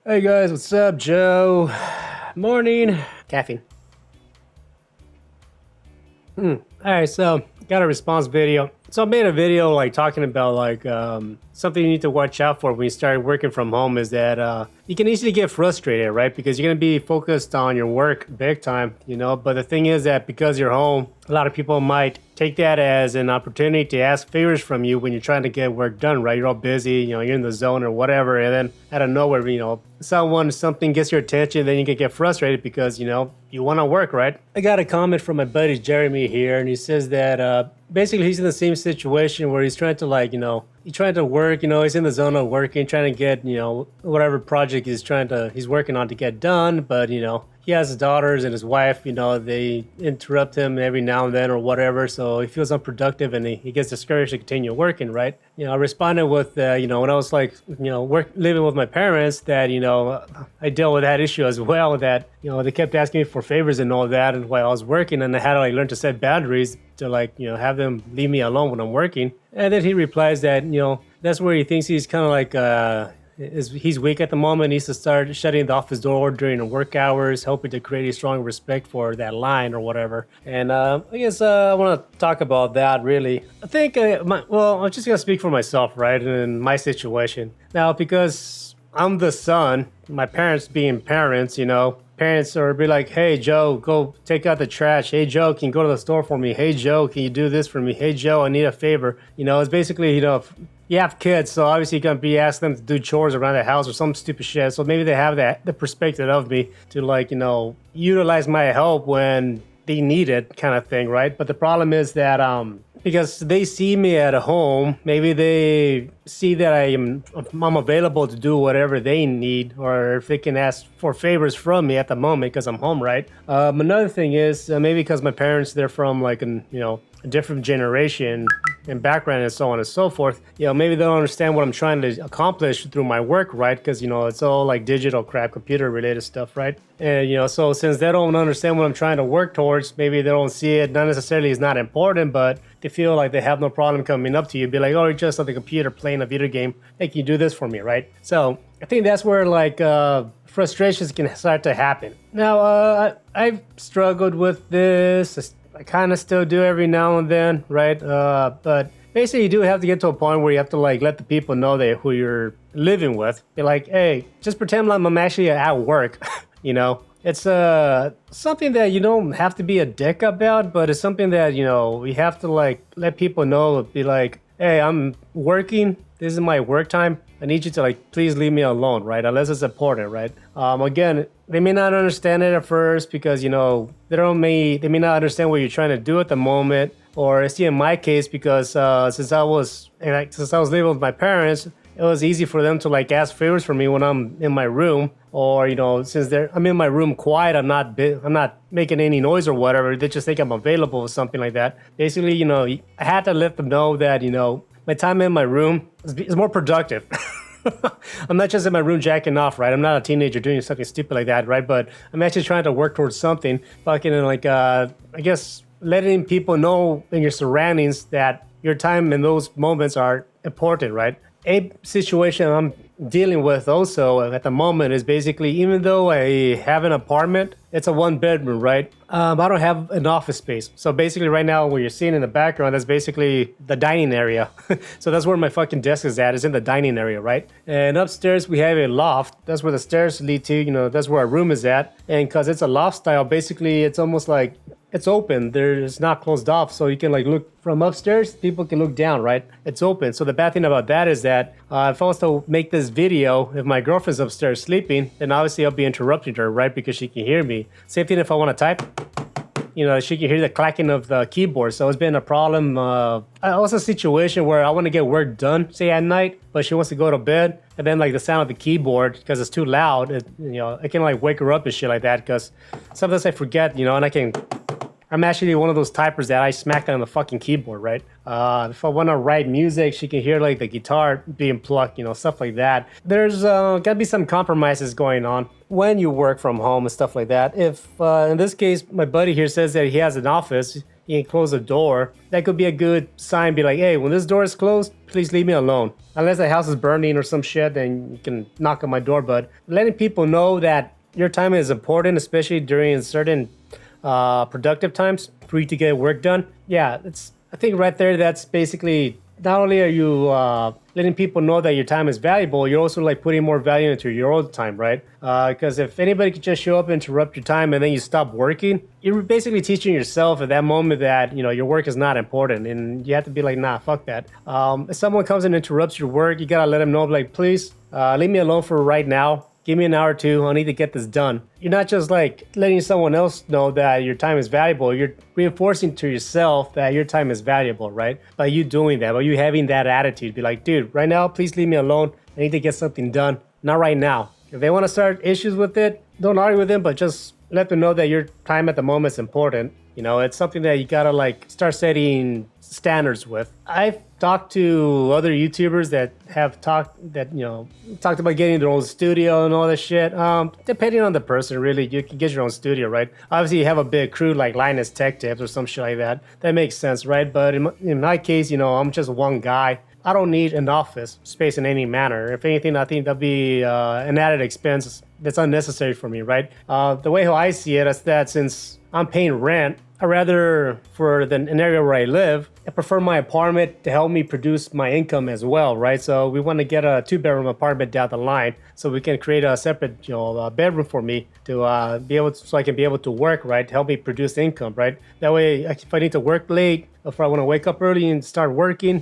Hey guys, what's up? Joe. Morning. Caffeine. Alright, so got a response video. So I made a video like talking about something you need to watch out for when you start working from home is that you can easily get frustrated, right? Because you're gonna be focused on your work big time, But the thing is that because you're home, a lot of people might take that as an opportunity to ask favors from you when you're trying to get work done, right? You're all busy, you're in the zone or whatever, and then out of nowhere, something gets your attention, then you can get frustrated because you want to work, right? I got a comment from my buddy Jeremy here, and he says that basically he's in the same situation where he's trying to he's trying to work, he's in the zone of working, trying to get, whatever project he's working on to get done, but he has his daughters and his wife, they interrupt him every now and then or whatever, so he feels unproductive and he gets discouraged to continue working, right? I responded with, when I was living with my parents, that, I dealt with that issue as well, that, they kept asking me for favors and all that, and while I was working, and I had to learn to set boundaries to have them leave me alone when I'm working. And then he replies that, that's where he thinks he's kind of he's weak at the moment. He needs to start shutting the office door during the work hours, hoping to create a strong respect for that line or whatever. And I guess I want to talk about that really. I think, I'm just going to speak for myself, right? In my situation. Now, because I'm the son, my parents being parents, parents are be like, hey, Joe, go take out the trash. Hey, Joe, can you go to the store for me? Hey, Joe, can you do this for me? Hey, Joe, I need a favor. It's basically, you have kids, so obviously you're going to be asking them to do chores around the house or some stupid shit. So maybe they have the perspective of me to utilize my help when they need it kind of thing, right? But the problem is that because they see me at home, maybe they see that I'm available to do whatever they need, or if they can ask for favors from me at the moment because I'm home, right? Another thing is maybe because my parents, they're from a different generation and background and so on and so forth. Maybe they don't understand what I'm trying to accomplish through my work, right? Because it's all like digital crap, computer related stuff, right? And so since they don't understand what I'm trying to work towards, maybe they don't see it. Not necessarily it's not important, but they feel like they have no problem coming up to you, be like, oh, you're just on the computer playing a video game. Hey, can you do this for me, right? So I think that's where frustrations can start to happen. Now, I've struggled with this. I kind of still do every now and then, right? But basically, you do have to get to a point where you have to let the people know that who you're living with. Be like, hey, just pretend like I'm actually at work. It's something that you don't have to be a dick about, but it's something that we have to let people know. Be like, hey, I'm working. This is my work time. I need you to please leave me alone, right? Unless it's important, right? Again, they may not understand it at first because they may not understand what you're trying to do at the moment. Or see, in my case, because since I was living with my parents, it was easy for them to ask favors for me when I'm in my room, or since I'm in my room quiet, I'm not making any noise or whatever. They just think I'm available or something like that. Basically, I had to let them know that my time in my room is more productive. I'm not just in my room jacking off, right? I'm not a teenager doing something stupid like that, right? But I'm actually trying to work towards something. Fucking I guess letting people know in your surroundings that your time in those moments are important, right? A situation I'm dealing with also at the moment is basically, even though I have an apartment, it's a one bedroom, right? I don't have an office space. So basically right now what you're seeing in the background, that's basically the dining area. So that's where my fucking desk is at, is in the dining area, right? And upstairs we have a loft. That's where the stairs lead to, that's where our room is at. And because it's a loft style, basically it's almost like it's open. It's not closed off, so you can look from upstairs. People can look down, right? It's open. So the bad thing about that is that if I was to make this video, if my girlfriend's upstairs sleeping, then obviously I'll be interrupting her, right? Because she can hear me. Same thing if I want to type. She can hear the clacking of the keyboard. So it's been a problem. Also a situation where I want to get work done, say at night, but she wants to go to bed. And then the sound of the keyboard, because it's too loud, I can wake her up and shit like that. Because sometimes I forget, and I'm actually one of those typers that I smack on the fucking keyboard, right? If I want to write music, she can hear the guitar being plucked, stuff like that. There's got to be some compromises going on when you work from home and stuff like that. If in this case, my buddy here says that he has an office, you can close the door. That could be a good sign. Be like, hey, when this door is closed, please leave me alone. Unless the house is burning or some shit, then you can knock on my door. But letting people know that your time is important, especially during certain productive times for you to get work done. Yeah, I think right there, that's basically, not only are you letting people know that your time is valuable, you're also like putting more value into your own time, right? Because if anybody could just show up and interrupt your time and then you stop working, you're basically teaching yourself at that moment that, you know, your work is not important, and you have to be like, nah, fuck that. If someone comes and interrupts your work, you gotta let them know, like, please leave me alone for right now. Give me an hour or two. I need to get this done. You're not just like letting someone else know that your time is valuable. You're reinforcing to yourself that your time is valuable, right? By you doing that, by you having that attitude, be like, dude, right now, please leave me alone. I need to get something done. Not right now. If they want to start issues with it, don't argue with them, but just let them know that your time at the moment is important. You know, it's something that you gotta like start setting standards with. I've talked to other YouTubers that have talked about getting their own studio and all this shit. Depending on the person, really, you can get your own studio, right? Obviously, you have a big crew like Linus Tech Tips or some shit like that. That makes sense, right? But in my case, you know, I'm just one guy. I don't need an office space in any manner. If anything, I think that'd be an added expense that's unnecessary for me, right? The way how I see it is that since I'm paying rent, I rather, for an area where I live, I prefer my apartment to help me produce my income as well, right? So we want to get a 2-bedroom apartment down the line, so we can create a separate, bedroom for me to so I can be able to work, right? To help me produce income, right? That way, if I need to work late, if I want to wake up early and start working,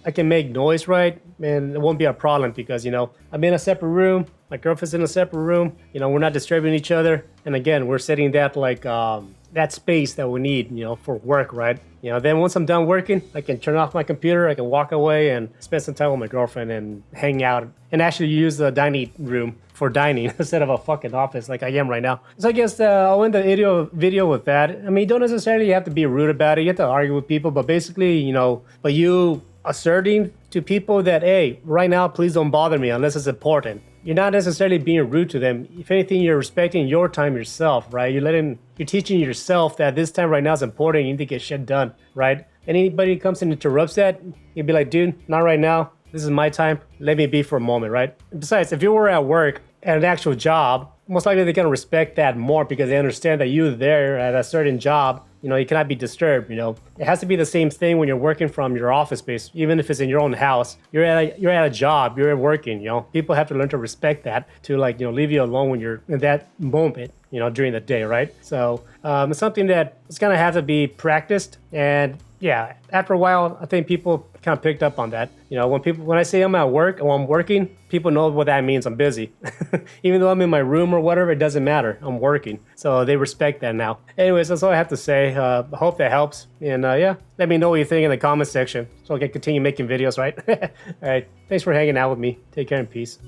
I can make noise, right? And it won't be a problem because, you know, I'm in a separate room. My girlfriend's in a separate room. You know, we're not disturbing each other. And again, we're setting that like that space that we need, you know, for work, right? You know, then once I'm done working, I can turn off my computer. I can walk away and spend some time with my girlfriend and hang out and actually use the dining room for dining instead of a fucking office like I am right now. So I guess I'll end the video with that. I mean, you don't necessarily have to be rude about it. You have to argue with people, but basically, you know, but you asserting to people that, hey, right now, please don't bother me unless it's important. You're not necessarily being rude to them. If anything, you're respecting your time yourself, right? You're teaching yourself that this time right now is important. You need to get shit done, right? Anybody who comes and interrupts that, you'd be like, dude, not right now. This is my time. Let me be for a moment, right? Besides, if you were at work at an actual job, most likely they're going to respect that more because they understand that you're there at a certain job. You know, you cannot be disturbed, you know. It has to be the same thing when you're working from your office space, even if it's in your own house. You're at a job, you're working, you know. People have to learn to respect that, to like, you know, leave you alone when you're in that moment, you know, during the day, right? So it's something that it's going to have to be practiced. And yeah, after a while, I think people kind of picked up on that. You know, when I say I'm at work or I'm working, people know what that means. I'm busy. Even though I'm in my room or whatever, it doesn't matter. I'm working. So they respect that now. Anyways, that's all I have to say. I hope that helps. And yeah, let me know what you think in the comment section so I can continue making videos, right? All right. Thanks for hanging out with me. Take care and peace.